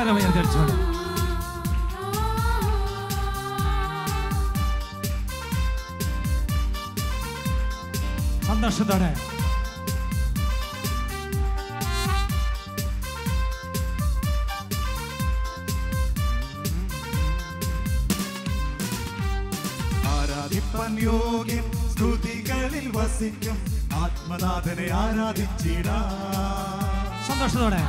കരമുയർത്തിച്ചോളൂ. സന്തോഷത്തോടെ ആരാധിപ്പാൻ യോഗ്യൻ സ്തുതികളിൽ വസിക്കും ആത്മനാഥനെ ആരാധിച്ചിടാം. സന്തോഷത്തോടെ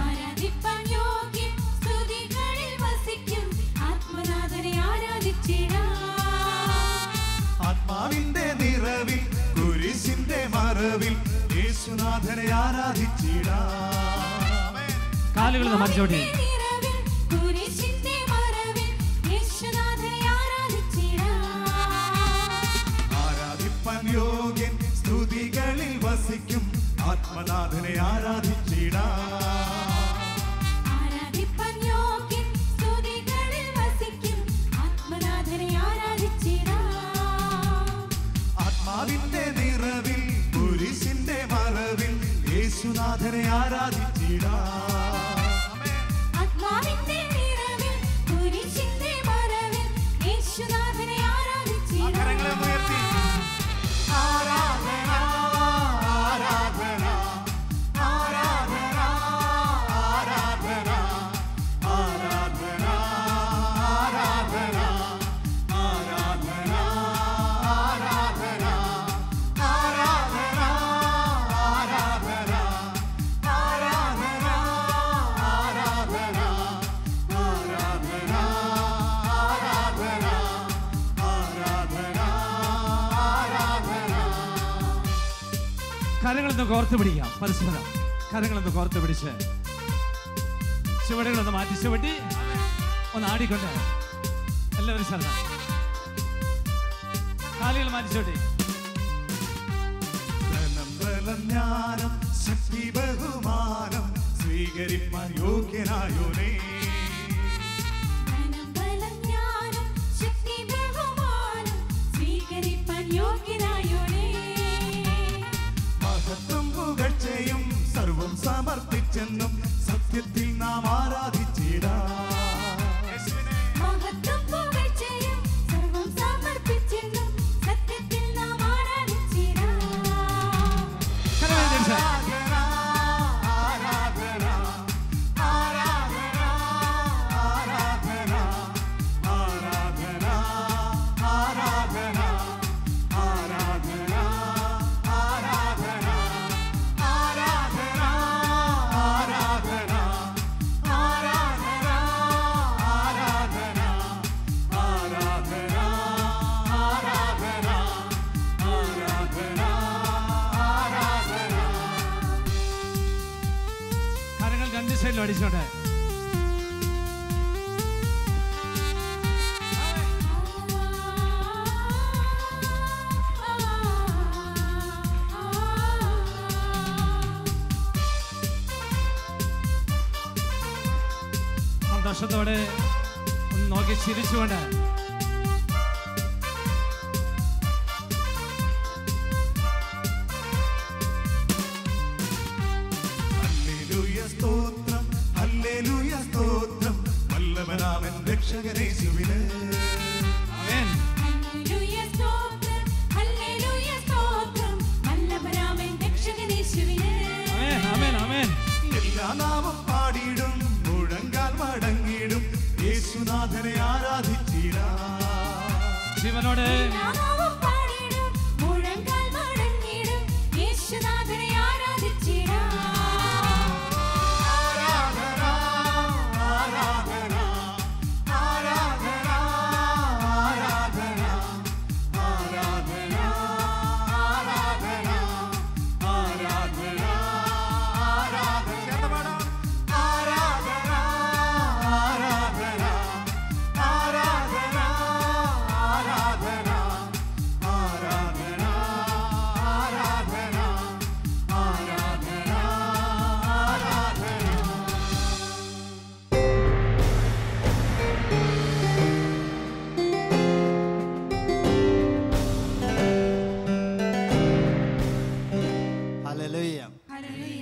ആത്മാവിന്റെ നിറവിൽ കുരിശിന്റെ മറവിൽ യേശുനാഥനെ ആരാധിച്ചിടാം. കാലുകൾ മറിച്ചോടി ആരാധിപ്പാൻ യോഗ്യൻ സ്തുതികളിൽ വസിക്കും ആത്മനാഥനെ ആരാധിച്ചിടാം. ആത്മാവിന്റെ നിറവിൽ കുരിശിന്റെ മറവിൽ യേശുനാഥനെ ആരാധിച്ചിടാം. കരങ്ങളൊന്ന് കോർത്ത് പിടിക്കാം. പരസ്പരം കരങ്ങളൊന്ന് കോർത്ത് പിടിച്ച് ചുവടുകളൊന്ന് മാറ്റി ചുവട്ടി ഒന്ന് ആടിക്കൊണ്ട് എല്ലാവരും ശ്രദ്ധ. കാലുകൾ മാറ്റി ചുവട്ടി. ജ്ഞാനം ശക്തി ബഹുമാനം സ്വീകരിപ്പാൻ യോഗ്യനായോനേ. മഹത്വം പുകഴ്ചയും സർവം സമർപ്പിച്ചെന്നും സത്യത്തിൽ നാം ആരാധിച്ചിടാം. അടിച്ചോട്ടെ. സന്തോഷത്തോടെ ഒന്ന് നോക്കി ചിരിച്ചുകൊണ്ട് വല്ലഭനാമൻ രക്ഷകനേശുവിന്. ആമേൻ. ആമേൻ ആമേൻ. എല്ലാ നാമം പാടിയിടും മുഴങ്കാൽ മടങ്ങിയിടും യേശുനാഥനെ ആരാധിച്ചിടാം. ശിവനോട്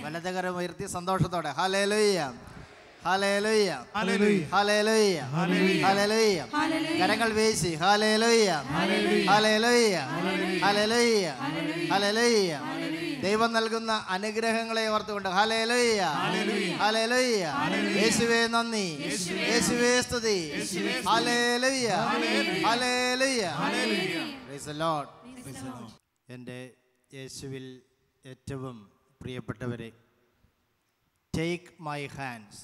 വലതുകരം ഉയർത്തി സന്തോഷത്തോടെ hallelujah hallelujah, hallelujah, hallelujah, hallelujah. കരങ്ങൾ വീശി ഹല്ലേലൂയ, ഹല്ലേലൂയ, ഹല്ലേലൂയ, ഹല്ലേലൂയ. ദൈവം നൽകുന്ന അനുഗ്രഹങ്ങളെ ഓർത്തുകൊണ്ട് ഹല്ലേലൂയ, ഹല്ലേലൂയ. യേശുവേ നന്ദി, യേശുവേ സ്തുതി. Hallelujah, hallelujah. Price the Lord. എൻ്റെ യേശുവിൽ ഏറ്റവും പ്രിയപ്പെട്ടവരെ, ടേക്ക് മൈ ഹാൻഡ്സ്,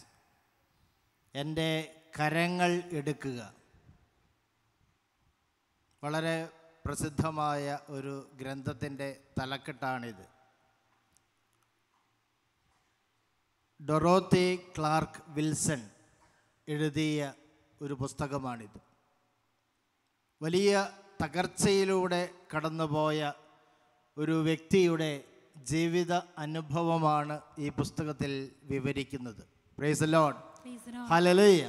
എൻ്റെ കരങ്ങൾ എടുക്കുക. വളരെ പ്രസിദ്ധമായ ഒരു ഗ്രന്ഥത്തിൻ്റെ തലക്കെട്ടാണിത്. ഡൊറോത്തി ക്ലാർക്ക് വിൽസൺ എഴുതിയ ഒരു പുസ്തകമാണിത്. വലിയ തകർച്ചയിലൂടെ കടന്നുപോയ ഒരു വ്യക്തിയുടെ ജീവിത അനുഭവമാണ് ഈ പുസ്തകത്തിൽ വിവരിക്കുന്നത്. Price the Lord. Hallelujah,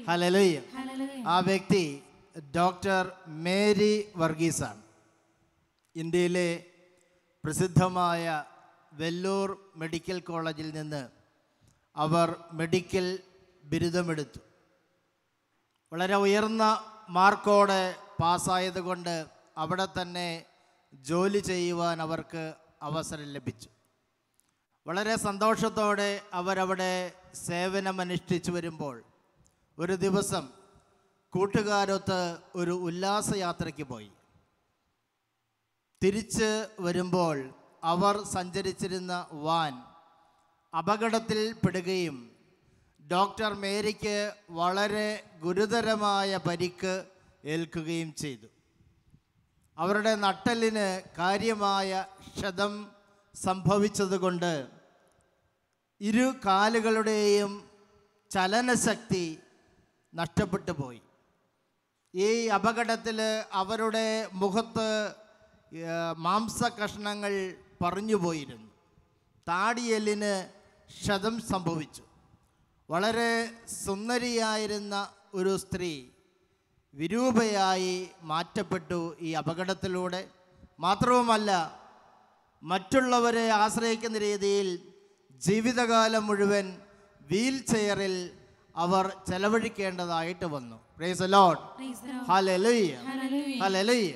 hallelujah. ആ വ്യക്തി ഡോക്ടർ മേരി വർഗീസാണ്. ഇന്ത്യയിലെ പ്രസിദ്ധമായ വെല്ലൂർ മെഡിക്കൽ കോളേജിൽ നിന്ന് അവർ മെഡിക്കൽ ബിരുദമെടുത്തു. വളരെ ഉയർന്ന മാർക്കോടെ പാസ്സായതുകൊണ്ട് അവിടെ തന്നെ ജോലി ചെയ്യുവാൻ അവർക്ക് അവസരം ലഭിച്ചു. വളരെ സന്തോഷത്തോടെ അവരവിടെ സേവനമനുഷ്ഠിച്ചു വരുമ്പോൾ ഒരു ദിവസം കൂട്ടുകാരൊത്ത് ഒരു ഉല്ലാസയാത്രയ്ക്ക് പോയി. തിരിച്ച് വരുമ്പോൾ അവർ സഞ്ചരിച്ചിരുന്ന വാൻ അപകടത്തിൽ പെടുകയും ഡോക്ടർ മേരിക്ക് വളരെ ഗുരുതരമായ പരിക്ക് ഏൽക്കുകയും ചെയ്തു. അവരുടെ നട്ടെല്ലിന് കാര്യമായ ക്ഷതം സംഭവിച്ചതുകൊണ്ട് ഇരു കാലുകളുടെയും ചലനശക്തി നഷ്ടപ്പെട്ടു പോയി. ഈ അപകടത്തിൽ അവരുടെ മുഖത്ത് മാംസകഷ്ണങ്ങൾ പറഞ്ഞു പോയിരുന്നു. താടിയെല്ലിന് ക്ഷതം സംഭവിച്ചു. വളരെ സുന്ദരിയായിരുന്ന ഒരു സ്ത്രീ വിരൂപയായി മാറ്റപ്പെട്ടു ഈ അപകടത്തിലൂടെ. മാത്രവുമല്ല, മറ്റുള്ളവരെ ആശ്രയിക്കുന്ന രീതിയിൽ ജീവിതകാലം മുഴുവൻ വീൽ ചെയറിൽ അവർ ചെലവഴിക്കേണ്ടതായിട്ട് വന്നു. Price the Lord. Hallelujah, hallelujah,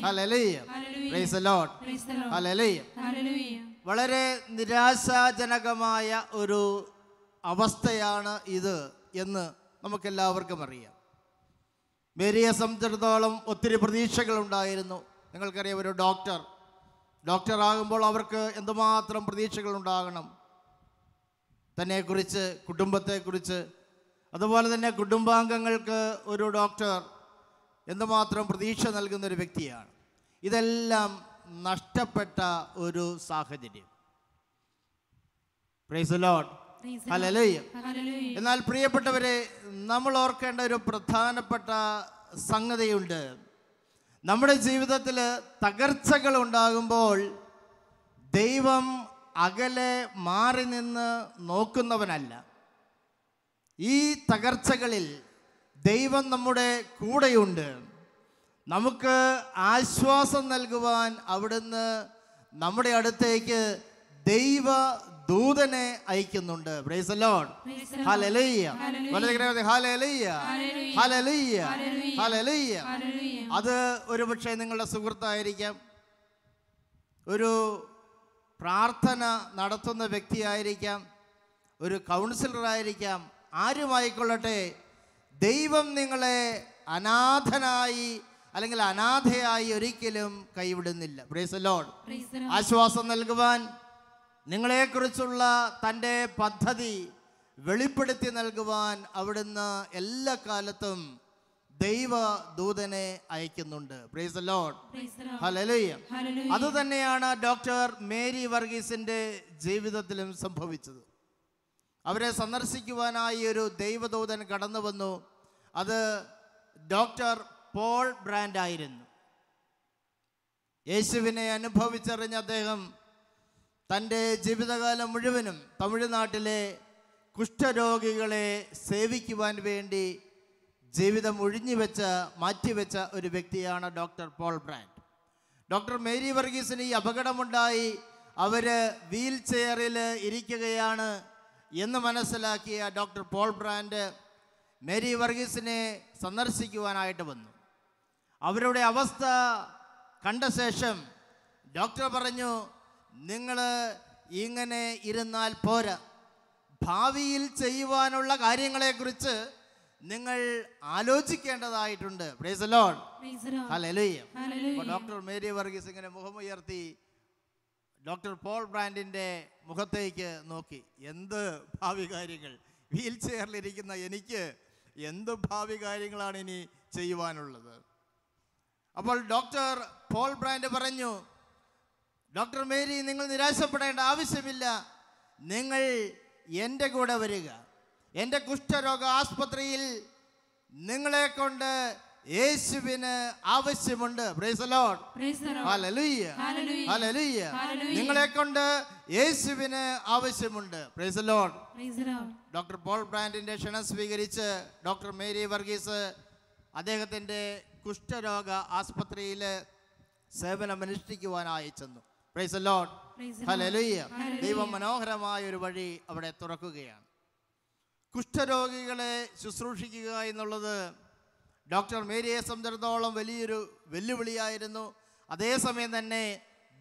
hallelujah. Price the Lord. Hallelujah. വളരെ നിരാശാജനകമായ ഒരു അവസ്ഥയാണ് ഇത് എന്ന് നമുക്കെല്ലാവർക്കും അറിയാം. മേരിയെ സംബന്ധിച്ചിടത്തോളം ഒത്തിരി പ്രതീക്ഷകളുണ്ടായിരുന്നു. നിങ്ങൾക്കറിയാം, ഒരു ഡോക്ടറാകുമ്പോൾ അവർക്ക് എന്തുമാത്രം പ്രതീക്ഷകളുണ്ടാകണം. തന്നെക്കുറിച്ച്, കുടുംബത്തെക്കുറിച്ച്, അതുപോലെ തന്നെ കുടുംബാംഗങ്ങൾക്ക് ഒരു ഡോക്ടർ എന്തുമാത്രം പ്രതീക്ഷ നൽകുന്നൊരു വ്യക്തിയാണ്. ഇതെല്ലാം നഷ്ടപ്പെട്ട ഒരു സാഹചര്യം. Price the Lord. ഹല്ലേലൂയ. എന്നാൽ പ്രിയപ്പെട്ടവരെ, നമ്മൾ ഓർക്കേണ്ട ഒരു പ്രധാനപ്പെട്ട സംഗതിയുണ്ട്. നമ്മുടെ ജീവിതത്തിൽ തകർച്ചകൾ ഉണ്ടാകുമ്പോൾ ദൈവം അകലെ മാറി നിന്ന് നോക്കുന്നവനല്ല. ഈ തകർച്ചകളിൽ ദൈവം നമ്മുടെ കൂടെയുണ്ട്. നമുക്ക് ആശ്വാസം നൽകുവാൻ അവിടുന്ന് നമ്മുടെ അടുത്തേക്ക് ദൈവ ദൂതനെ അയക്കുന്നുണ്ട്. Price the Lord. Hallelujah. Hallelujah, hallelujah, hallelujah. അത് ഒരുപക്ഷെ നിങ്ങളുടെ സുഹൃത്തായിരിക്കാം, ഒരു പ്രാർത്ഥന നടത്തുന്ന വ്യക്തിയായിരിക്കാം, ഒരു കൗൺസിലറായിരിക്കാം, ആരുമായിക്കൊള്ളട്ടെ. ദൈവം നിങ്ങളെ അനാഥനായി അല്ലെങ്കിൽ അനാഥയായി ഒരിക്കലും കൈവിടുന്നില്ല. Price the Lord. ആശ്വാസം നൽകുവാൻ, നിങ്ങളെക്കുറിച്ചുള്ള തൻ്റെ പദ്ധതി വെളിപ്പെടുത്തി നൽകുവാൻ അവിടുന്ന് എല്ലാ കാലത്തും ദൈവ ദൂതനെ അയക്കുന്നുണ്ട്. Price the Lord. ഹല്ലേലൂയ. അതുതന്നെയാണ് ഡോക്ടർ മേരി വർഗീസിൻ്റെ ജീവിതത്തിലും സംഭവിച്ചത്. അവരെ സന്ദർശിക്കുവാനായി ഒരു ദൈവദൂതൻ കടന്നു വന്നു. അത് ഡോക്ടർ പോൾ ബ്രാൻഡ് ആയിരുന്നു. യേശുവിനെ അനുഭവിച്ചറിഞ്ഞ അദ്ദേഹം തൻ്റെ ജീവിതകാലം മുഴുവനും തമിഴ്നാട്ടിലെ കുഷ്ഠരോഗികളെ സേവിക്കുവാൻ വേണ്ടി ജീവിതം മാറ്റിവെച്ച ഒരു വ്യക്തിയാണ് doctor Paul Brand. Doctor Mary വർഗീസിന് ഈ അപകടമുണ്ടായി. അവർ വീൽ ചെയറിൽ ഇരിക്കുകയാണ്. എന്ന് മനസ്സിലാക്കിയ ഡോക്ടർ പോൾ ബ്രാൻഡ് മേരി വർഗീസിനെ സന്ദർശിക്കുവാനായിട്ട് വന്നു. അവരുടെ അവസ്ഥ കണ്ട ശേഷം ഡോക്ടർ പറഞ്ഞു, നിങ്ങൾ ഇങ്ങനെ ഇരുന്നാൽ പോരാ, ഭാവിയിൽ ചെയ്യുവാനുള്ള കാര്യങ്ങളെക്കുറിച്ച് നിങ്ങൾ ആലോചിക്കേണ്ടതായിട്ടുണ്ട്. Praise the Lord. Hallelujah. Doctor Mary Varghese ഇങ്ങനെ മുഖമുയർത്തി ഡോക്ടർ പോൾ ബ്രാൻഡിൻ്റെ മുഖത്തേക്ക് നോക്കി. എന്ത് ഭാവി കാര്യങ്ങൾ, വീൽ ചെയറിലിരിക്കുന്ന എനിക്ക് എന്ത് ഭാവി കാര്യങ്ങളാണ് ഇനി ചെയ്യുവാനുള്ളത്? അപ്പോൾ ഡോക്ടർ പോൾ ബ്രാൻഡ് പറഞ്ഞു, ഡോക്ടർ മേരി, നിങ്ങൾ നിരാശപ്പെടേണ്ട ആവശ്യമില്ല. നിങ്ങൾ എൻ്റെ കൂടെ വരിക. എൻ്റെ കുഷ്ഠരോഗ ആസ്പത്രിയിൽ നിങ്ങളെ കൊണ്ട് യേശുവിന് ആവശ്യമുണ്ട്. Praise the Lord. Hallelujah. Hallelujah. നിങ്ങളെ കൊണ്ട് യേശുവിന് ആവശ്യമുണ്ട്. Praise the Lord. Doctor Paul ബ്രാൻഡിൻ്റെ ക്ഷണം സ്വീകരിച്ച് ഡോക്ടർ മേരി വർഗീസ് അദ്ദേഹത്തിൻ്റെ കുഷ്ഠരോഗ ആസ്പത്രിയിൽ സേവനമനുഷ്ഠിക്കുവാനായി ചെന്നു. Price the Lord. ഹല്ലേലൂയ. ദൈവം മനോഹരമായ ഒരു വഴി അവിടെ തുറക്കുകയാണ്. കുഷ്ഠരോഗികളെ ശുശ്രൂഷിക്കുക എന്നുള്ളത് ഡോക്ടർ മേരിയെ സംബന്ധിച്ചിടത്തോളം വലിയൊരു വെല്ലുവിളിയായിരുന്നു. അതേസമയം തന്നെ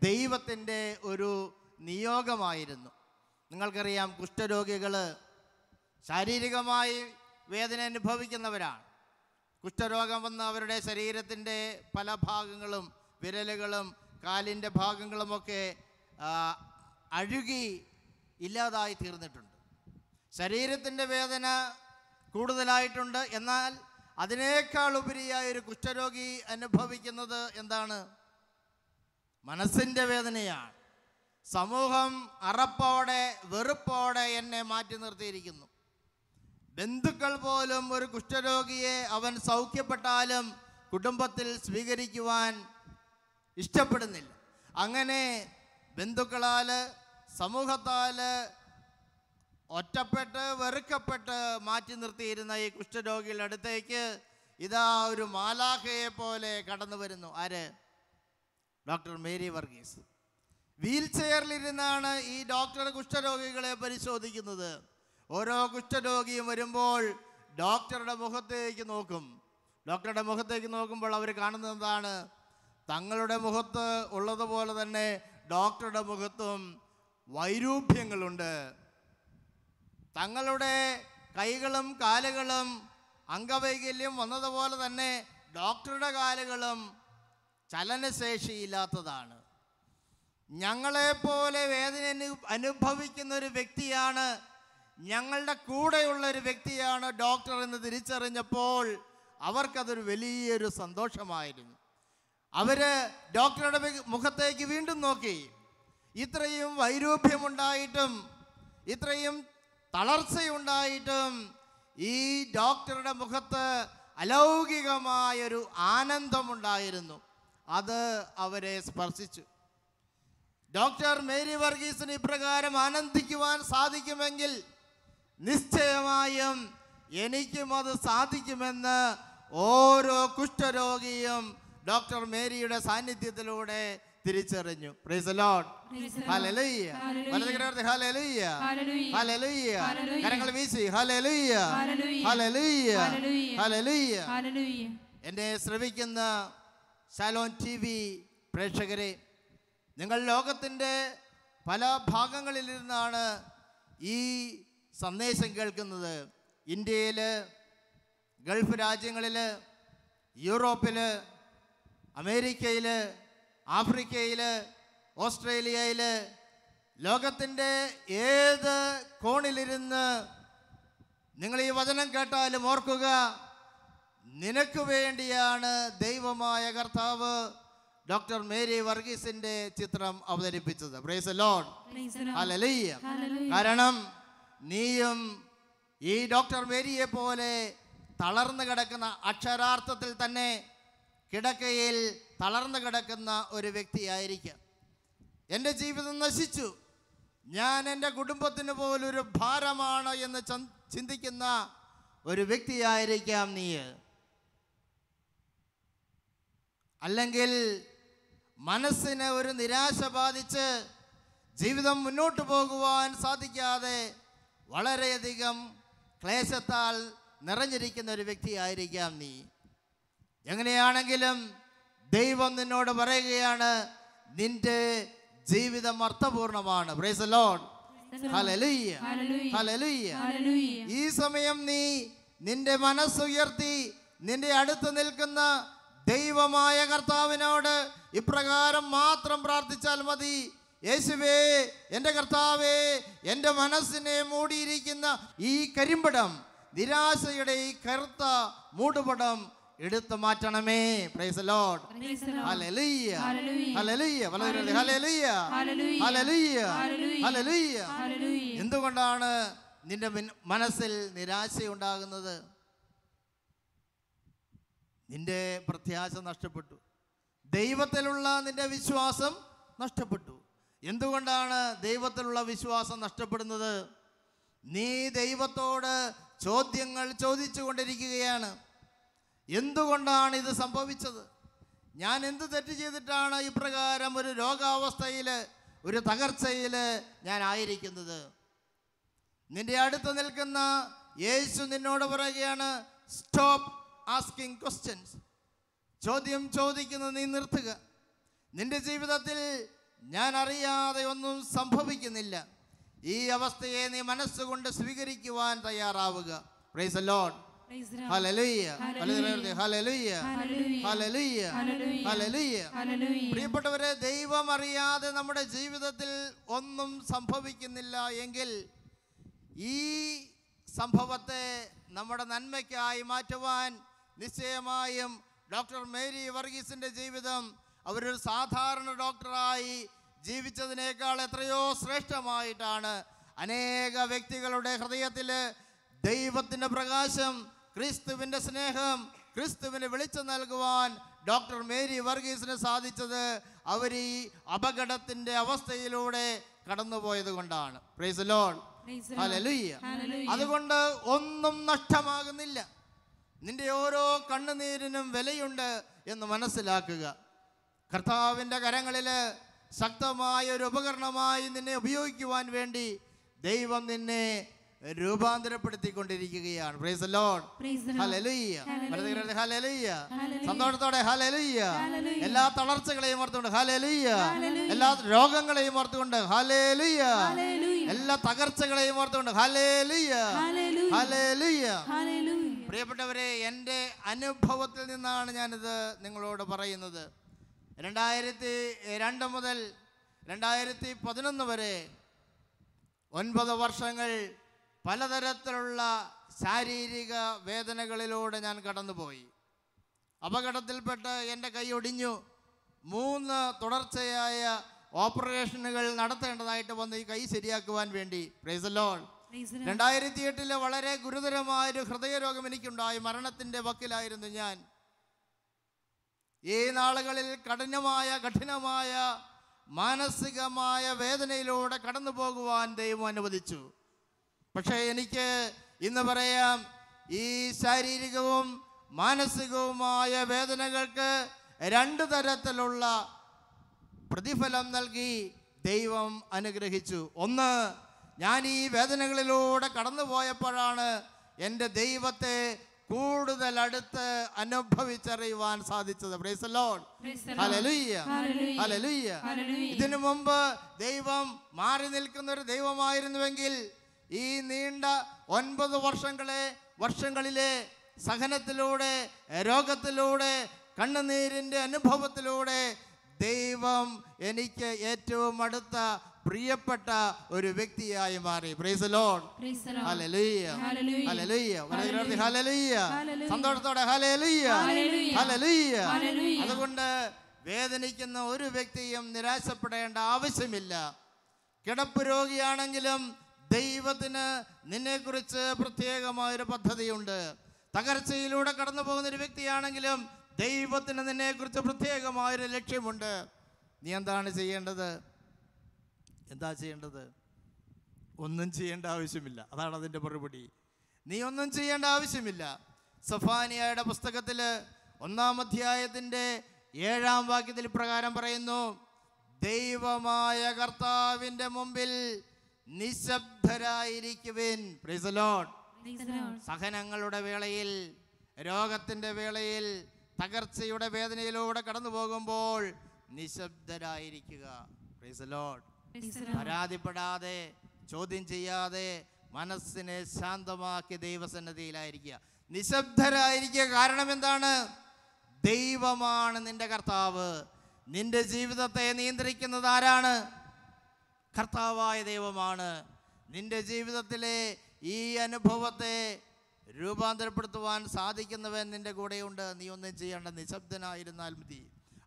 ദൈവത്തിൻ്റെ ഒരു നിയോഗമായിരുന്നു. നിങ്ങൾക്കറിയാം, കുഷ്ഠരോഗികൾ ശാരീരികമായി വേദന അനുഭവിക്കുന്നവരാണ്. കുഷ്ഠരോഗം വന്ന് അവരുടെ ശരീരത്തിൻ്റെ പല ഭാഗങ്ങളും, വിരലുകളും കാലിൻ്റെ ഭാഗങ്ങളുമൊക്കെ അഴുകി ഇല്ലാതായി തീർന്നിട്ടുണ്ട്. ശരീരത്തിൻ്റെ വേദന കൂടുതലായിട്ടുണ്ട്. എന്നാൽ അതിനേക്കാൾ ഉപരിയായ ഒരു കുഷ്ഠരോഗി അനുഭവിക്കുന്നത് എന്താണ്? മനസ്സിൻ്റെ വേദനയാണ്. സമൂഹം അറപ്പോടെ വെറുപ്പോടെ എന്നെ മാറ്റി നിർത്തിയിരിക്കുന്നു. ബന്ധുക്കൾ പോലും ഒരു കുഷ്ഠരോഗിയെ അവൻ സൗഖ്യപ്പെട്ടാലും കുടുംബത്തിൽ സ്വീകരിക്കുവാൻ ഇഷ്ടപ്പെടുന്നില്ല. അങ്ങനെ ബന്ധുക്കളാൽ, സമൂഹത്താൽ ഒറ്റപ്പെട്ട് വെറുക്കപ്പെട്ട് മാറ്റി നിർത്തിയിരുന്ന ഈ കുഷ്ഠരോഗികളുടെ അടുത്തേക്ക് ഇതാ ഒരു മാലാഖയെ പോലെ കടന്നു വരുന്നു. ആര്? ഡോക്ടർ മേരി വർഗീസ്. വീൽ ചെയറിലിരുന്നാണ് ഈ ഡോക്ടർ കുഷ്ഠരോഗികളെ പരിശോധിക്കുന്നത്. ഓരോ കുഷ്ഠരോഗിയും വരുമ്പോൾ ഡോക്ടറുടെ മുഖത്തേക്ക് നോക്കും. ഡോക്ടറുടെ മുഖത്തേക്ക് നോക്കുമ്പോൾ അവർ കാണുന്നത് എന്താണ്? തങ്ങളുടെ മുഖത്ത് ഉള്ളതുപോലെ തന്നെ ഡോക്ടറുടെ മുഖത്തും വൈരൂപ്യങ്ങളുണ്ട്. തങ്ങളുടെ കൈകളും കാലുകളും അംഗവൈകല്യം വന്നതുപോലെ തന്നെ ഡോക്ടറുടെ കാലുകളും ചലനശേഷിയില്ലാത്തതാണ്. ഞങ്ങളെപ്പോലെ വേദന അനുഭവിക്കുന്ന ഒരു വ്യക്തിയാണ്, ഞങ്ങളുടെ കൂടെയുള്ള ഒരു വ്യക്തിയാണ് ഡോക്ടർ എന്ന് തിരിച്ചറിഞ്ഞപ്പോൾ അവർക്കതൊരു വലിയൊരു സന്തോഷമായിരുന്നു. അവർ ഡോക്ടറുടെ മുഖത്തേക്ക് വീണ്ടും നോക്കി. ഇത്രയും വൈരൂപ്യമുണ്ടായിട്ടും ഇത്രയും തളർച്ചയുണ്ടായിട്ടും ഈ ഡോക്ടറുടെ മുഖത്ത് അലൗകികമായൊരു ആനന്ദമുണ്ടായിരുന്നു. അത് അവരെ സ്പർശിച്ചു. ഡോക്ടർ മേരി വർഗീസിന് ഇപ്രകാരം ആനന്ദിക്കുവാൻ സാധിക്കുമെങ്കിൽ നിശ്ചയമായും എനിക്കും അത് സാധിക്കുമെന്ന് ഓരോ കുഷ്ഠരോഗിയും ഡോക്ടർ മേരിയുടെ സാന്നിധ്യത്തിലൂടെ തിരിച്ചറിഞ്ഞു. Price the Lord. Hallelujah. Hallelujah. Hallelujah. കരങ്ങൾ വീശി ഹല്ലേലൂയ. ഹല്ലേലൂയ. ഹല്ലേലൂയ. എന്നെ ശ്രവിക്കുന്ന ശാലോം TV പ്രേക്ഷകരെ, നിങ്ങൾ ലോകത്തിൻ്റെ പല ഭാഗങ്ങളിലിരുന്നാണ് ഈ സന്ദേശം കേൾക്കുന്നത്. ഇന്ത്യയിൽ, ഗൾഫ് രാജ്യങ്ങളിൽ, യൂറോപ്പിൽ, അമേരിക്കയിൽ, ആഫ്രിക്കയിൽ, ഓസ്ട്രേലിയയിൽ, ലോകത്തിൻ്റെ ഏത് കോണിലിരുന്ന് നിങ്ങൾ ഈ വചനം കേട്ടാലും ഓർക്കുക, നിനക്ക് വേണ്ടിയാണ് ദൈവമായ കർത്താവ് ഡോക്ടർ മേരി വർഗീസിന്റെ ചിത്രം അവതരിപ്പിച്ചത്. Price the Lord. ഹല്ലേലൂയ. കാരണം നീയും ഈ ഡോക്ടർ മേരിയെ പോലെ തളർന്നു കിടക്കുന്ന, അക്ഷരാർത്ഥത്തിൽ തന്നെ കിടക്കയിൽ തളർന്നു കിടക്കുന്ന ഒരു വ്യക്തിയായിരിക്കാം. എൻ്റെ ജീവിതം നശിച്ചു, ഞാൻ എൻ്റെ കുടുംബത്തിന് പോലൊരു ഭാരമാണ് എന്ന് ചിന്തിക്കുന്ന ഒരു വ്യക്തിയായിരിക്കാം നീ. അല്ലെങ്കിൽ മനസ്സിന് ഒരു നിരാശ ബാധിച്ച് ജീവിതം മുന്നോട്ട് പോകുവാൻ സാധിക്കാതെ വളരെയധികം ക്ലേശത്താൽ നിറഞ്ഞിരിക്കുന്ന ഒരു വ്യക്തിയായിരിക്കാം നീ. എങ്ങനെയാണെങ്കിലും ദൈവം നിന്നോട് പറയുകയാണ്, നിന്റെ ജീവിതം അർത്ഥപൂർണമാണ്. Praise the Lord. Hallelujah, hallelujah. ഈ സമയം നീ നിന്റെ മനസ്സുയർത്തി നിന്റെ അടുത്ത് നിൽക്കുന്ന ദൈവമായ കർത്താവിനോട് ഇപ്രകാരം മാത്രം പ്രാർത്ഥിച്ചാൽ മതി. യേശുവേ, എൻ്റെ കർത്താവേ, എൻ്റെ മനസ്സിനെ മൂടിയിരിക്കുന്ന ഈ കരിമ്പടം, നിരാശയുടെ ഈ കറുത്ത മൂടുപടം എടുത്തു മാറ്റണമേ. Praise the Lord. Hallelujah, hallelujah, hallelujah, hallelujah, hallelujah. എന്തുകൊണ്ടാണ് നിന്റെ മനസ്സിൽ നിരാശയുണ്ടാകുന്നത്? നിന്റെ പ്രത്യാശ നഷ്ടപ്പെട്ടു. ദൈവത്തിലുള്ള നിന്റെ വിശ്വാസം നഷ്ടപ്പെട്ടു. എന്തുകൊണ്ടാണ് ദൈവത്തിലുള്ള വിശ്വാസം നഷ്ടപ്പെടുന്നത്? നീ ദൈവത്തോട് ചോദ്യങ്ങൾ ചോദിച്ചു കൊണ്ടിരിക്കുകയാണ്. എന്തുകൊണ്ടാണ് ഇത് സംഭവിച്ചത്? ഞാൻ എന്ത് തെറ്റ് ചെയ്തിട്ടാണ് ഇപ്രകാരം ഒരു രോഗാവസ്ഥയിൽ, ഒരു തകർച്ചയിൽ ഞാൻ ആയിരിക്കുന്നത്? നിന്റെ അടുത്ത് നിൽക്കുന്ന യേശു നിന്നോട് പറയുകയാണ്, സ്റ്റോപ്പ് ആസ്കിങ് ക്വസ്റ്റ്യൻസ്. ചോദ്യം ചോദിക്കുന്നത് നീ നിർത്തുക. നിന്റെ ജീവിതത്തിൽ ഞാൻ അറിയാതെ ഒന്നും സംഭവിക്കുന്നില്ല. ഈ അവസ്ഥയെ നീ മനസ്സുകൊണ്ട് സ്വീകരിക്കുവാൻ തയ്യാറാവുക. Praise the Lord. Hallelujah, hallelujah, hallelujah, hallelujah, hallelujah. പ്രിയപ്പെട്ടവരെ, ദൈവം അറിയാതെ നമ്മുടെ ജീവിതത്തിൽ ഒന്നും സംഭവിക്കുന്നില്ല എങ്കിൽ ഈ സംഭവത്തെ നമ്മുടെ നന്മയ്ക്കായി മാറ്റുവാൻ നിശ്ചയമായും ഡോക്ടർ മേരി വർഗീസിൻ്റെ ജീവിതം അവരൊരു സാധാരണ ഡോക്ടറായി ജീവിച്ചതിനേക്കാൾ എത്രയോ ശ്രേഷ്ഠമായിട്ടാണ് അനേക വ്യക്തികളുടെ ഹൃദയത്തിൽ ദൈവത്തിൻ്റെ പ്രകാശം, ക്രിസ്തുവിൻ്റെ സ്നേഹം, ക്രിസ്തുവിന് വെളിച്ചം നൽകുവാൻ ഡോക്ടർ മേരി വർഗീസിന് സാധിച്ചത് അവർ ഈ അപകടത്തിൻ്റെ അവസ്ഥയിലൂടെ കടന്നുപോയത് കൊണ്ടാണ്. Price the Lord. ഹല്ലേലൂയ. അതുകൊണ്ട് ഒന്നും നഷ്ടമാകുന്നില്ല. നിന്റെ ഓരോ കണ്ണുനീരിനും വിലയുണ്ട് എന്ന് മനസ്സിലാക്കുക. കർത്താവിൻ്റെ കരങ്ങളിൽ ശക്തമായ ഒരു ഉപകരണമായി നിന്നെ ഉപയോഗിക്കുവാൻ വേണ്ടി ദൈവം നിന്നെ രൂപാന്തരപ്പെടുത്തിക്കൊണ്ടിരിക്കുകയാണ്. Praise the Lord. Hallelujah, hallelujah. സന്തോഷത്തോടെ ഹല്ലേലൂയ. എല്ലാ തളർച്ചകളെയും ഓർത്തുകൊണ്ട് ഹല്ലേലൂയ. എല്ലാ രോഗങ്ങളെയും ഓർത്തുകൊണ്ട് ഹല്ലേലൂയ. എല്ലാ തകർച്ചകളെയും ഓർത്തുകൊണ്ട് ഹല്ലേലൂയ, ഹല്ലേലൂയ. പ്രിയപ്പെട്ടവരെ, എൻ്റെ അനുഭവത്തിൽ നിന്നാണ് ഞാനിത് നിങ്ങളോട് പറയുന്നത്. 2002 മുതൽ 2011 വരെ 9 വർഷങ്ങൾ പലതരത്തിലുള്ള ശാരീരിക വേദനകളിലൂടെ ഞാൻ കടന്നുപോയി. അപകടത്തിൽപ്പെട്ട് എൻ്റെ കൈ ഒടിഞ്ഞു. 3 തുടർച്ചയായ ഓപ്പറേഷനുകൾ നടത്തേണ്ടതായിട്ട് വന്നു ഈ കൈ ശരിയാക്കുവാൻ വേണ്ടി. Price the Lord. 2008 വളരെ ഗുരുതരമായൊരു ഹൃദയരോഗം എനിക്കുണ്ടായി. മരണത്തിൻ്റെ വക്കിലായിരുന്നു ഞാൻ. ഈ നാളുകളിൽ കഠിനമായ മാനസികമായ വേദനയിലൂടെ കടന്നു പോകുവാൻ ദൈവം അനുവദിച്ചു. പക്ഷേ എനിക്ക് ഇന്ന് പറയാം, ഈ ശാരീരികവും മാനസികവുമായ വേദനകൾക്ക് 2 തരത്തിലുള്ള പ്രതിഫലം നൽകി ദൈവം അനുഗ്രഹിച്ചു. ഒന്ന്, ഞാൻ ഈ വേദനകളിലൂടെ കടന്നു പോയപ്പോഴാണ് എൻ്റെ ദൈവത്തെ കൂടുതൽ അടുത്ത് അനുഭവിച്ചറിയുവാൻ സാധിച്ചത്. Price the Lord. Hallelujah, hallelujah. ഇതിനു മുമ്പ് ദൈവം മാറി നിൽക്കുന്ന ഒരു ദൈവമായിരുന്നുവെങ്കിൽ ഈ നീണ്ട 9 വർഷങ്ങളിലെ സഹനത്തിലൂടെ, രോഗത്തിലൂടെ, കണ്ണുനീരിൻ്റെ അനുഭവത്തിലൂടെ ദൈവം എനിക്ക് ഏറ്റവും അടുത്ത പ്രിയപ്പെട്ട ഒരു വ്യക്തിയായി മാറി. Price the Lord. Hallelujah, hallelujah, hallelujah. സന്തോഷത്തോടെ ഹല്ലേലൂയ, ഹല്ലേലൂയ. അതുകൊണ്ട് വേദനിക്കുന്ന ഒരു വ്യക്തിയും നിരാശപ്പെടേണ്ട ആവശ്യമില്ല. കിടപ്പ് രോഗിയാണെങ്കിലും ദൈവത്തിന് നിന്നെക്കുറിച്ച് പ്രത്യേകമായൊരു പദ്ധതിയുണ്ട്. തകർച്ചയിലൂടെ കടന്നു പോകുന്ന ഒരു വ്യക്തിയാണെങ്കിലും ദൈവത്തിന് നിന്നെക്കുറിച്ച് പ്രത്യേകമായൊരു ലക്ഷ്യമുണ്ട്. നീ എന്താണ് ചെയ്യേണ്ടത്? എന്താ ചെയ്യേണ്ടത്? ഒന്നും ചെയ്യേണ്ട ആവശ്യമില്ല. അതാണ് അതിൻ്റെ മറുപടി. നീ ഒന്നും ചെയ്യേണ്ട ആവശ്യമില്ല. സഫാനിയയുടെ പുസ്തകത്തിൽ 1-ാം അധ്യായത്തിൻ്റെ 7-ാം വാക്യത്തിൽ പ്രകാരം പറയുന്നു, ദൈവമായ കർത്താവിൻ്റെ മുമ്പിൽ നിശബ്ദരായിരിക്കുവിൻ. Praise the lord. സഹനങ്ങളുടെ വേളയിൽ, രോഗത്തിന്റെ വേളയിൽ, തകർച്ചയുടെ വേദനയിലൂടെ കടന്നു പോകുമ്പോൾ നിശബ്ദരായിരിക്കുക. Praise the lord. പരാതിപ്പെടാതെ, ചോദ്യം ചെയ്യാതെ മനസ്സിനെ ശാന്തമാക്കി ദൈവസന്നിധിയിലായിരിക്കുക. നിശബ്ദരായിരിക്കുക. കാരണം എന്താണ്? ദൈവമാണ് നിന്റെ കർത്താവ്. നിന്റെ ജീവിതത്തെ നിയന്ത്രിക്കുന്നത് ആരാണ്? കർത്താവായ ദൈവമാണ്. നിന്റെ ജീവിതത്തിലെ ഈ അനുഭവത്തെ രൂപാന്തരപ്പെടുത്തുവാൻ സാധിക്കുന്നവൻ നിന്റെ കൂടെയുണ്ട്. നീ ഒന്നും ചെയ്യേണ്ട, നിശബ്ദനായിരുന്നാൽ മതി.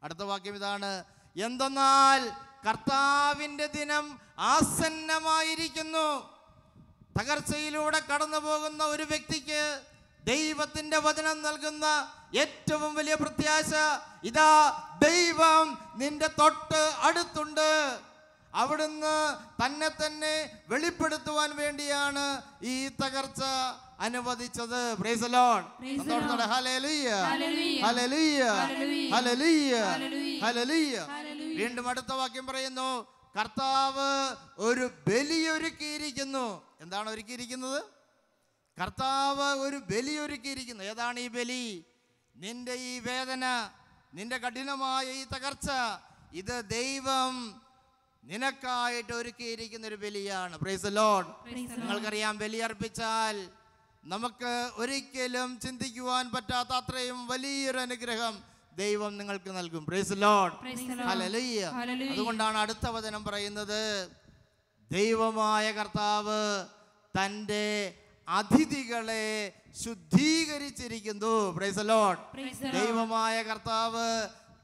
അടുത്ത വാക്യം ഇതാണ്: എന്തെന്നാൽ കർത്താവിൻ്റെ ദിനം ആസന്നമായിരിക്കുന്നു. തകർച്ചയിലൂടെ കടന്നു പോകുന്ന ഒരു വ്യക്തിക്ക് ദൈവത്തിന്റെ വചനം നൽകുന്ന ഏറ്റവും വലിയ പ്രത്യാശ ഇതാ: ദൈവം നിന്റെ തൊട്ട് അടുത്തുണ്ട്. അവിടുന്ന് തന്നെ വെളിപ്പെടുത്തുവാൻ വേണ്ടിയാണ് ഈ തകർച്ച അനുവദിച്ചത്. Price the Lord. സന്തോഷത്തോടെ ഹല്ലേലൂയ, ഹല്ലേലൂയ, ഹല്ലേലൂയ, ഹല്ലേലൂയ. വീണ്ടും അടുത്ത വാക്യം പറയുന്നു: കർത്താവ് ഒരു ബലി ഒരുക്കിയിരിക്കുന്നു. എന്താണ് ഒരുക്കിയിരിക്കുന്നത്? കർത്താവ് ഒരു ബലി ഒരുക്കിയിരിക്കുന്നു. ഏതാണ് ഈ ബലി? നിന്റെ ഈ വേദന, നിന്റെ കഠിനമായ ഈ തകർച്ച, ഇത് ദൈവം നിനക്കായിട്ട് ഒരുക്കിയിരിക്കുന്ന ഒരു ബലിയാണ്. Price the Lord. നിങ്ങൾക്കറിയാം, ബലിയർപ്പിച്ചാൽ നമുക്ക് ഒരിക്കലും ചിന്തിക്കുവാൻ പറ്റാത്ത അത്രയും വലിയൊരു അനുഗ്രഹം ദൈവം നിങ്ങൾക്ക് നൽകും. Price the Lord. ഹല്ലേലൂയ. അതുകൊണ്ടാണ് അടുത്ത വചനം പറയുന്നത്: ദൈവമായ കർത്താവ് തൻ്റെ അതിഥികളെ ശുദ്ധീകരിച്ചിരിക്കുന്നു. Praise the Lord. ദൈവമായ കർത്താവ്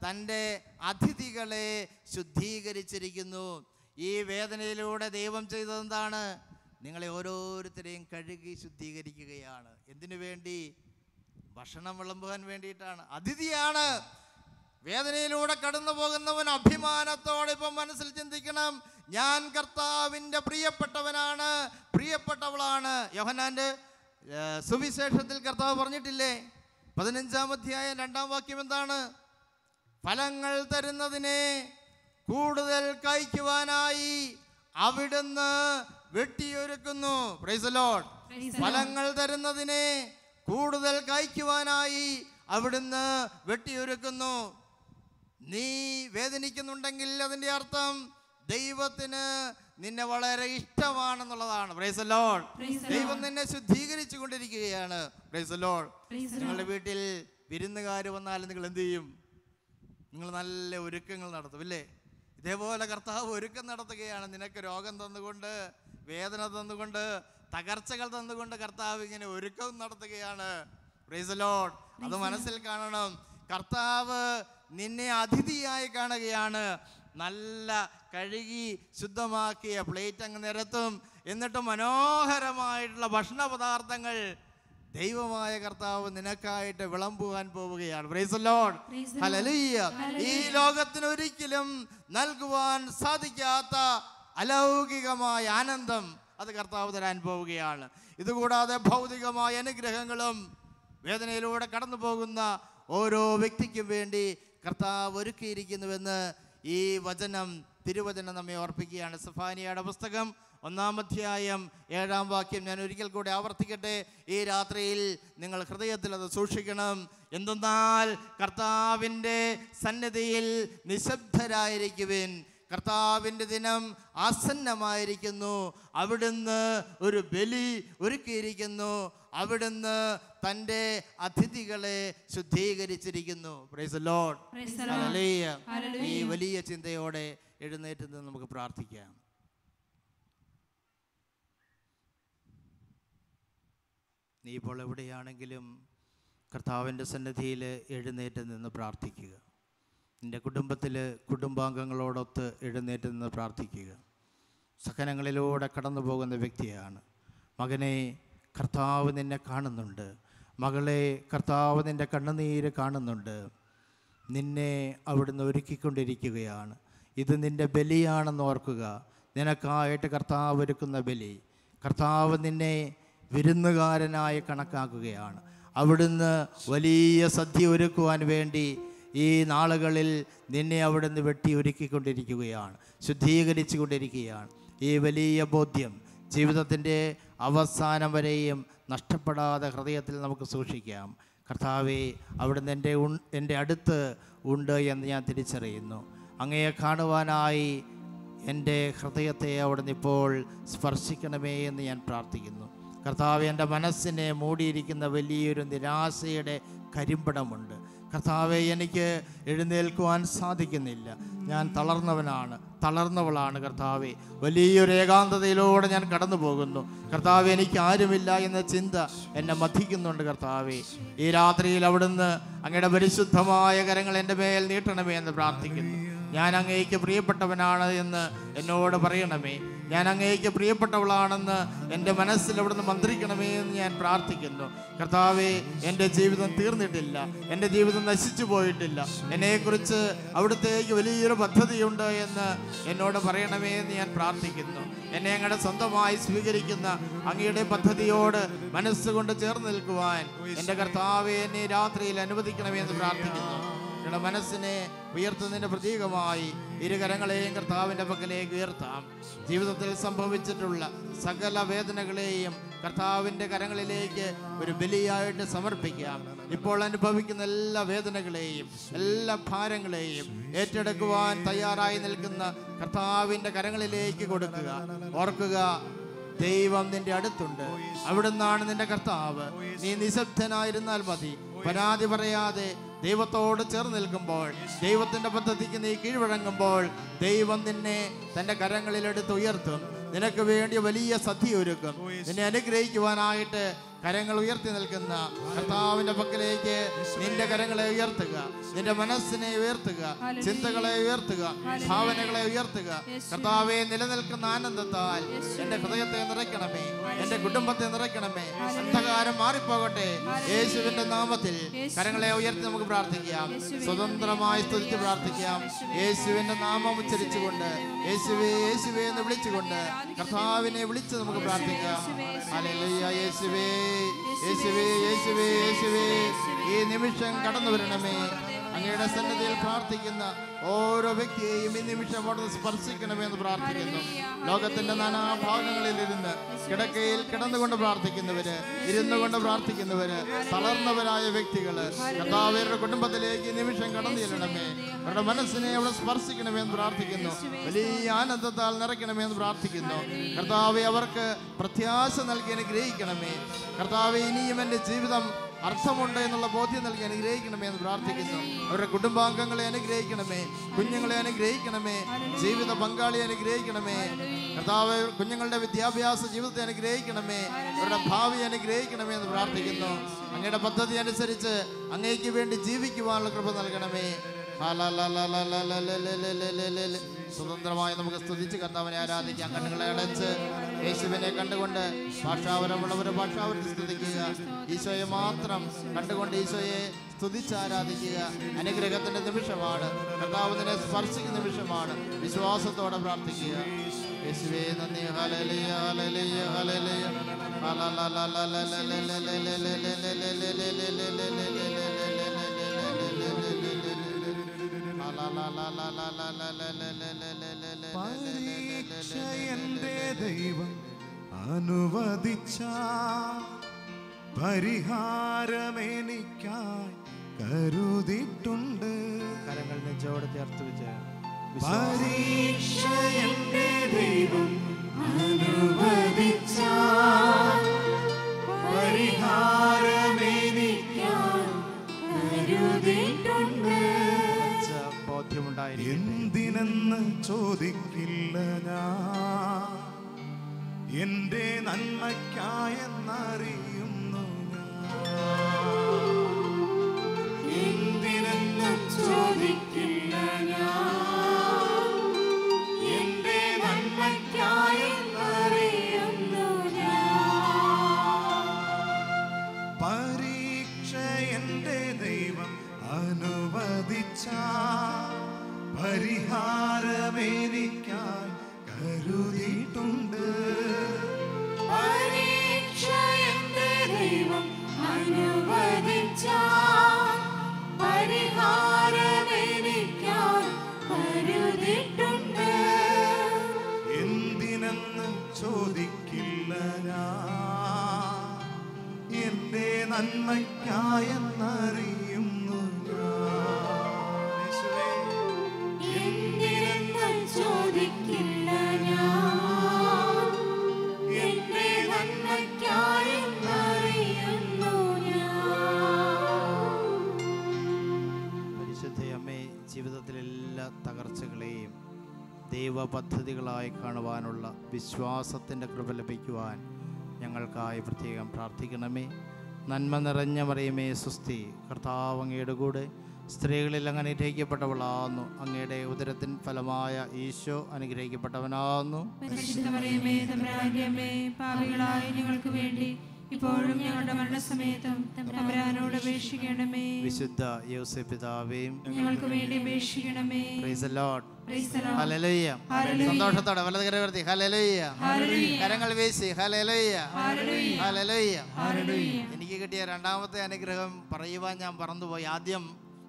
തൻ്റെ അതിഥികളെ ശുദ്ധീകരിച്ചിരിക്കുന്നു. ഈ വേദനയിലൂടെ ദൈവം ചെയ്തത് എന്താണ്? നിങ്ങളെ ഓരോരുത്തരെയും കഴുകി ശുദ്ധീകരിക്കുകയാണ്. എന്തിനു വേണ്ടി? ഭക്ഷണം വിളമ്പുവാൻ വേണ്ടിയിട്ടാണ്. അതിഥിയാണ്. വേദനയിലൂടെ കടന്നു പോകുന്നവൻ അഭിമാനത്തോടെ ഇപ്പം മനസ്സിൽ ചിന്തിക്കണം: ഞാൻ കർത്താവിൻ്റെ പ്രിയപ്പെട്ടവനാണ്, പ്രിയപ്പെട്ടവളാണ്. യോഹന്നാന്റെ സുവിശേഷത്തിൽ കർത്താവ് പറഞ്ഞിട്ടില്ലേ? 15-ാം അധ്യായം 2-ാം വാക്യം എന്താണ്? ഫലങ്ങൾ തരുന്നതിനെ കൂടുതൽ കഴിക്കുവാനായി അവിടുന്ന് വെട്ടിയൊരുക്കുന്നു. Price the Lord. ഫലങ്ങൾ തരുന്നതിനെ കൂടുതൽ കഴിക്കുവാനായി അവിടുന്ന് വെട്ടിയൊരുക്കുന്നു. നീ വേദനിക്കുന്നുണ്ടെങ്കിൽ അതിൻ്റെ അർത്ഥം ദൈവത്തിന് നിന്നെ വളരെ ഇഷ്ടമാണെന്നുള്ളതാണ്. Price the Lord. ദൈവം നിന്നെ ശുദ്ധീകരിച്ചു കൊണ്ടിരിക്കുകയാണ്. Price the Lord. നിങ്ങളുടെ വീട്ടിൽ വിരുന്നുകാർ വന്നാലും നിങ്ങൾ എന്ത് ചെയ്യും? നിങ്ങൾ നല്ല ഒരുക്കങ്ങൾ നടത്തും, ഇല്ലേ? ഇതേപോലെ കർത്താവ് ഒരുക്കം നടത്തുകയാണ്. നിനക്ക് രോഗം തന്നുകൊണ്ട്, വേദന തന്നുകൊണ്ട്, തകർച്ചകൾ തന്നുകൊണ്ട് കർത്താവ് ഇങ്ങനെ ഒരുക്കം നടത്തുകയാണ്. Price the Lord. അത് മനസ്സിൽ കാണണം. കർത്താവ് നിന്നെ അതിഥിയായി കാണുകയാണ്. നല്ല കഴുകി ശുദ്ധമാക്കിയ പ്ലേറ്റ് അങ്ങ് നിരത്തും. എന്നിട്ട് മനോഹരമായിട്ടുള്ള ഭക്ഷണ പദാർത്ഥങ്ങൾ ദൈവമായ കർത്താവ് നിനക്കായിട്ട് വിളമ്പുവാൻ പോവുകയാണ്. Price the Lord. ഹല്ലേലൂയ. ഈ ലോകത്തിന് ഒരിക്കലും നൽകുവാൻ സാധിക്കാത്ത അലൗകികമായ ആനന്ദം അത് കർത്താവ് തരാൻ പോവുകയാണ്. ഇതുകൂടാതെ ഭൗതികമായ അനുഗ്രഹങ്ങളും വേദനയിലൂടെ കടന്നു പോകുന്ന ഓരോ വ്യക്തിക്കും വേണ്ടി കർത്താവ് ഒരുക്കിയിരിക്കുന്നുവെന്ന് ഈ വചനം, തിരുവചനം നമ്മെ ഓർപ്പിക്കുകയാണ്. സെഫാനിയയുടെ പുസ്തകം 1-ാം അധ്യായം 7-ാം വാക്യം ഞാൻ ഒരിക്കൽ കൂടി ആവർത്തിക്കട്ടെ. ഈ രാത്രിയിൽ നിങ്ങൾ ഹൃദയത്തിൽ അത് സൂക്ഷിക്കണം. എന്തെന്നാൽ കർത്താവിൻ്റെ സന്നിധിയിൽ നിശബ്ദരായിരിക്കുവിൻ. കർത്താവിൻ്റെ ദിനം ആസന്നമായിരിക്കുന്നു. അവിടുന്ന് ഒരു ബലി ഒരുക്കിയിരിക്കുന്നു. അവിടുന്ന് തൻ്റെ അതിഥികളെ ശുദ്ധീകരിച്ചിരിക്കുന്നു. Praise the Lord. ഹല്ലേലൂയ. ഈ വലിയ ചിന്തയോടെ എഴുന്നേറ്റ് നിന്ന് നമുക്ക് പ്രാർത്ഥിക്കാം. നീ ഇപ്പോൾ എവിടെയാണെങ്കിലും കർത്താവിൻ്റെ സന്നിധിയിൽ എഴുന്നേറ്റ് നിന്ന് പ്രാർത്ഥിക്കുക. നിൻ്റെ കുടുംബത്തിൽ കുടുംബാംഗങ്ങളോടൊത്ത് എഴുന്നേറ്റ് നിന്ന് പ്രാർത്ഥിക്കുക. സഹനങ്ങളിലൂടെ കടന്നു പോകുന്ന വ്യക്തിയാണ്. മകനെ, കർത്താവ് നിന്നെ കാണുന്നുണ്ട്. മകളെ, കർത്താവ് നിൻ്റെ കണ്ണുനീര് കാണുന്നുണ്ട്. നിന്നെ അവിടുന്ന് ഒരുക്കിക്കൊണ്ടിരിക്കുകയാണ്. ഇത് നിൻ്റെ ബലിയാണെന്ന് ഓർക്കുക. നിനക്കായിട്ട് കർത്താവ് ഒരുക്കുന്ന ബലി. കർത്താവ് നിന്നെ വിരുന്നുകാരനായി കണക്കാക്കുകയാണ്. അവിടുന്ന് വലിയ സദ്യ ഒരുക്കുവാൻ വേണ്ടി ഈ നാളുകളിൽ നിന്നെ അവിടുന്ന് വെട്ടി ഒരുക്കിക്കൊണ്ടിരിക്കുകയാണ്, ശുദ്ധീകരിച്ചു കൊണ്ടിരിക്കുകയാണ്. ഈ വലിയ ബോധ്യം ജീവിതത്തിൻ്റെ അവസാനം വരെയും നഷ്ടപ്പെടാതെ ഹൃദയത്തിൽ നമുക്ക് സൂക്ഷിക്കാം. കർത്താവേ, അവിടുന്ന് എൻ്റെ അടുത്ത് ഉണ്ട് എന്ന് ഞാൻ തിരിച്ചറിയുന്നു. അങ്ങയെ കാണുവാനായി എൻ്റെ ഹൃദയത്തെ അവിടുന്ന് ഇപ്പോൾ സ്പർശിക്കണമേ എന്ന് ഞാൻ പ്രാർത്ഥിക്കുന്നു. കർത്താവേ, എൻ്റെ മനസ്സിനെ മൂടിയിരിക്കുന്ന വലിയൊരു നിരാശയുടെ കരിമ്പടമുണ്ട്. കർത്താവേ, എനിക്ക് എഴുന്നേൽക്കുവാൻ സാധിക്കുന്നില്ല. ഞാൻ തളർന്നവളാണ് കർത്താവേ. വലിയൊരു ഏകാന്തതയിലൂടെ ഞാൻ കടന്നു പോകുന്നു. കർത്താവേ, എനിക്ക് ആരുമില്ല എന്ന ചിന്ത എന്നെ മഥിക്കുന്നുണ്ട്. കർത്താവേ, ഈ രാത്രിയിൽ അവിടുന്ന് അങ്ങയുടെ പരിശുദ്ധമായ കരങ്ങൾ എൻ്റെ മേൽ നീട്ടണമേ എന്ന് പ്രാർത്ഥിക്കുന്നു. ഞാൻ അങ്ങേക്ക് പ്രിയപ്പെട്ടവനാണ് എന്ന് എന്നോട് പറയണമേ. ഞാൻ അങ്ങേക്ക് പ്രിയപ്പെട്ടവളാണെന്ന് എൻ്റെ മനസ്സിൽ അവിടുന്ന് മന്ത്രിക്കണമേ എന്ന് ഞാൻ പ്രാർത്ഥിക്കുന്നു. കർത്താവേ, എൻ്റെ ജീവിതം തീർന്നിട്ടില്ല, എൻ്റെ ജീവിതം നശിച്ചു പോയിട്ടില്ല. എന്നെക്കുറിച്ച് അവിടുത്തേക്ക് വലിയൊരു പദ്ധതിയുണ്ട് എന്ന് എന്നോട് പറയണമേ എന്ന് ഞാൻ പ്രാർത്ഥിക്കുന്നു. എന്നെ അങ്ങയുടെ സ്വന്തമായി സ്വീകരിക്കുന്ന അങ്ങയുടെ പദ്ധതിയോട് മനസ്സുകൊണ്ട് ചേർന്ന് നിൽക്കുവാൻ എൻ്റെ കർത്താവേ എന്നെ രാത്രിയിൽ അനുവദിക്കണമേ എന്ന് പ്രാർത്ഥിക്കുന്നു. ഞങ്ങളുടെ മനസ്സിനെ ഉയർത്തുന്നതിൻ്റെ പ്രതീകമായി ഇരുകരങ്ങളെയും കർത്താവിൻ്റെ പക്കലേക്ക് ഉയർത്താം. ജീവിതത്തിൽ സംഭവിച്ചിട്ടുള്ള സകല വേദനകളെയും കർത്താവിൻ്റെ കരങ്ങളിലേക്ക് ഒരു ബലിയായിട്ട് സമർപ്പിക്കാം. ഇപ്പോൾ അനുഭവിക്കുന്ന എല്ലാ വേദനകളെയും എല്ലാ ഭാരങ്ങളെയും ഏറ്റെടുക്കുവാൻ തയ്യാറായി നിൽക്കുന്ന കർത്താവിൻ്റെ കരങ്ങളിലേക്ക് കൊടുക്കുക. ഓർക്കുക, ദൈവം നിന്റെ അടുത്തുണ്ട്. അവിടുന്നാണ് നിന്റെ കർത്താവ്. നീ നിശബ്ദനായിരുന്നാൽ മതി. പരാതി പറയാതെ ദൈവത്തോട് ചേർന്ന് നിൽക്കുമ്പോൾ, ദൈവത്തിൻ്റെ പദ്ധതിക്ക് നീ കീഴ്വഴങ്ങുമ്പോൾ, ദൈവം നിന്നെ തൻ്റെ കരങ്ങളിലെടുത്ത് ഉയർത്തും. നിനക്ക് വേണ്ടി വലിയ സദ്യ ഒരുക്കും. നിന്നെ അനുഗ്രഹിക്കുവാനായിട്ട് കരങ്ങൾ ഉയർത്തി നിൽക്കുന്ന കർത്താവിൻ്റെ പക്കലേക്ക് നിന്റെ കരങ്ങളെ ഉയർത്തുക. നിന്റെ മനസ്സിനെ ഉയർത്തുക, ചിന്തകളെ ഉയർത്തുക, ഭാവനകളെ ഉയർത്തുക. കർത്താവെ, നിലനിൽക്കുന്ന ആനന്ദത്താൽ എൻ്റെ ഹൃദയത്തെ നിറയ്ക്കണമേ, എൻ്റെ കുടുംബത്തെ നിറയ്ക്കണമേ. അന്ധകാരം മാറിപ്പോകട്ടെ. യേശുവിൻ്റെ നാമത്തിൽ കരങ്ങളെ ഉയർത്തി നമുക്ക് പ്രാർത്ഥിക്കാം. സ്വതന്ത്രമായി സ്തുതിച്ച് പ്രാർത്ഥിക്കാം. യേശുവിൻ്റെ നാമം ഉച്ചരിച്ചുകൊണ്ട്, യേശുവേ യേശുവേ എന്ന് വിളിച്ചുകൊണ്ട് കർത്താവിനെ വിളിച്ച് നമുക്ക് പ്രാർത്ഥിക്കാം. ഹല്ലേലൂയ. യേശുവേ യേശുവേ യേശുവേ യേശുവേ, ഈ നിമിഷം കടന്നു വരണമേ. അങ്ങയുടെ സന്നിധിയിൽ പ്രാർത്ഥിക്കുന്ന ഓരോ വ്യക്തിയെയും ഈ നിമിഷം അവിടുന്ന് സ്പർശിക്കണമെന്ന് പ്രാർത്ഥിക്കുന്നു. ലോകത്തിന്റെ നാനാഭാഗങ്ങളിലിരുന്ന് കിടക്കയിൽ കിടന്നുകൊണ്ട് പ്രാർത്ഥിക്കുന്നവര്, ഇരുന്നു കൊണ്ട് പ്രാർത്ഥിക്കുന്നവര്, തളർന്നവരായ വ്യക്തികള്, കർത്താവരുടെ കുടുംബത്തിലേക്ക് ഈ നിമിഷം കടന്നു ചെല്ലണമേ. അവരുടെ മനസ്സിനെ അവിടെ സ്പർശിക്കണമെന്ന് പ്രാർത്ഥിക്കുന്നു. വലിയ ആനന്ദത്താൽ നിറയ്ക്കണമെന്ന് പ്രാർത്ഥിക്കുന്നു. കർത്താവെ, അവർക്ക് പ്രത്യാശ നൽകി അനുഗ്രഹിക്കണമേ. കർത്താവെ, ഇനിയും എൻ്റെ ജീവിതം അർത്ഥമുണ്ട് എന്നുള്ള ബോധ്യം നൽകി അനുഗ്രഹിക്കണമേ എന്ന് പ്രാർത്ഥിക്കുന്നു. അവരുടെ കുടുംബാംഗങ്ങളെ അനുഗ്രഹിക്കണമേ, കുഞ്ഞുങ്ങളെ അനുഗ്രഹിക്കണമേ, ജീവിത പങ്കാളിയെ അനുഗ്രഹിക്കണമേ. കർത്താവ്, കുഞ്ഞുങ്ങളുടെ വിദ്യാഭ്യാസ ജീവിതത്തെ അനുഗ്രഹിക്കണമേ, അവരുടെ ഭാവി അനുഗ്രഹിക്കണമേ എന്ന് പ്രാർത്ഥിക്കുന്നു. അങ്ങയുടെ പദ്ധതി അനുസരിച്ച് അങ്ങേക്ക് വേണ്ടി ജീവിക്കുവാനുള്ള കൃപ നൽകണമേ. സ്വതന്ത്രമായി നമുക്ക് സ്തുതിച്ച് കർത്താവിനെ ആരാധിക്കാം. കണ്ണുകളെ അടച്ച് യേശുവിനെ കണ്ടുകൊണ്ട് ഭാഷാപരമുള്ളവരെ ഭാഷാപരം സ്തുതിക്കുക. ഈശോയെ മാത്രം കണ്ടുകൊണ്ട് ഈശോയെ സ്തുതിച്ച് ആരാധിക്കുക. അനുഗ്രഹത്തിന്റെ നിമിഷമാണ്. കർത്താവിനെ സ്പർശിക്കുന്ന നിമിഷമാണ്. വിശ്വാസത്തോടെ പ്രാർത്ഥിക്കുക. യേശുവേ നന്ദി. Hallelujah hallelujah hallelujah. പരീക്ഷ എന്റെ ദൈവം അനുവദിച്ച പരിഹാരമെനിക്കായി കരുതിയിട്ടുണ്ട്. കരങ്ങൾ നെഞ്ചോട് ചേർത്ത് വെച്ച് പരീക്ഷ എന്റെ ദൈവം അനുവദിച്ച പരിഹാരമെനിക്കായി കരുതിയിട്ടുണ്ട്. എന്തിനെന്ന് ചോദിക്കില്ല ഞാൻ, എന്റെ നന്മയ്ക്കായെന്നറിയുന്നു ഞാൻ. എന്തിനെന്ന് ചോദിക്കില്ല ഞാൻ, എന്റെ നന്മയ്ക്കായെന്നറിയുന്നു ഞാൻ. പരീക്ഷ എന്റെ ദൈവം അനുവദിച്ച പരിഹാരമെനിക്കായി കരുതിയിട്ടുണ്ട്. പരീക്ഷ എന്റെ ദൈവം അനുവദിച്ച പരിഹാരമെനിക്കായി കരുതിയിട്ടുണ്ട്. എന്തിനെന്ന് നന്മയ്ക്കായെന്നറിയുന്നു ഞാൻ. യേശുവേ, എന്തിനെന്ന് ചോദിക്കില്ല ഞാൻ, എന്റെ നന്മയ്ക്കായെന്നറിയുന്നു ഞാൻ. പരിശുദ്ധയമ്മേ, ജീവിതത്തിലെ എല്ലാ തകർച്ചകളെയും ദൈവ പദ്ധതികളായി കാണുവാനുള്ള വിശ്വാസത്തിൻ്റെ കൃപ ലഭിക്കുവാൻ ഞങ്ങൾക്കായി പ്രത്യേകം പ്രാർത്ഥിക്കണമേ. നന്മ നിറഞ്ഞ മറിയമേ സ്വസ്തി, കർത്താവ് അങ്ങയുടെ കൂടെ സ്ത്രീകളിൽ അങ്ങ് അനുഗ്രഹിക്കപ്പെട്ടവളാകുന്നു. അങ്ങയുടെ ഉദരത്തിൻ ഫലമായ ഈശോ അനുഗ്രഹിക്കപ്പെട്ടവനാകുന്നു. പരിശുദ്ധ മറിയമേ, തമ്പുരാന്റെ അമ്മേ, പാപികളായ ഞങ്ങൾക്ക് വേണ്ടി ഇപ്പോഴും ഞങ്ങളുടെ മരണസമയത്തും തമ്പുരാനോട് അപേക്ഷിക്കണമേ. വിശുദ്ധ യോസേപ്പ് പിതാവേയും ഞങ്ങൾക്ക് വേണ്ടി അപേക്ഷിക്കണമേ. Price the Lord. Price the Lord. Hallelujah. സന്തോഷത്തോടെ വലത് കരം ഉയർത്തി ഹല്ലേലൂയ. കരങ്ങൾ വീശി ഹല്ലേലൂയ. ഹല്ലേലൂയ. എനിക്ക് കിട്ടിയ രണ്ടാമത്തെ അനുഗ്രഹം പറയുവാൻ ഞാൻ പറന്നുപോയി. ആദ്യം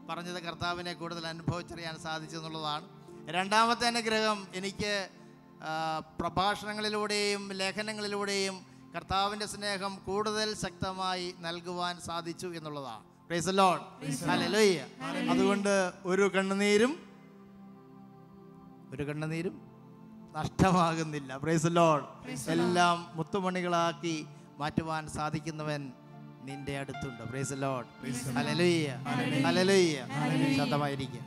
പറഞ്ഞത് കർത്താവിനെ കൂടുതൽ അനുഭവിച്ചറിയാൻ സാധിച്ചു എന്നുള്ളതാണ്. രണ്ടാമത്തെ അനുഗ്രഹം എനിക്ക് പ്രഭാഷണങ്ങളിലൂടെയും ലേഖനങ്ങളിലൂടെയും കർത്താവിൻ്റെ സ്നേഹം കൂടുതൽ ശക്തമായി നൽകുവാൻ സാധിച്ചു എന്നുള്ളതാണ്. Price the Lord. ഹല്ലേലൂയ. അതുകൊണ്ട് ഒരു കണ്ണുനീരും നഷ്ടമാകുന്നില്ല. Price the Lord. എല്ലാം മുത്തുമണികളാക്കി മാറ്റുവാൻ സാധിക്കുന്നവൻ നിന്റെ അടുത്തുണ്ട്. Praise the Lord. Hallelujah. Hallelujah. ശാന്തമായിരിക്കുക.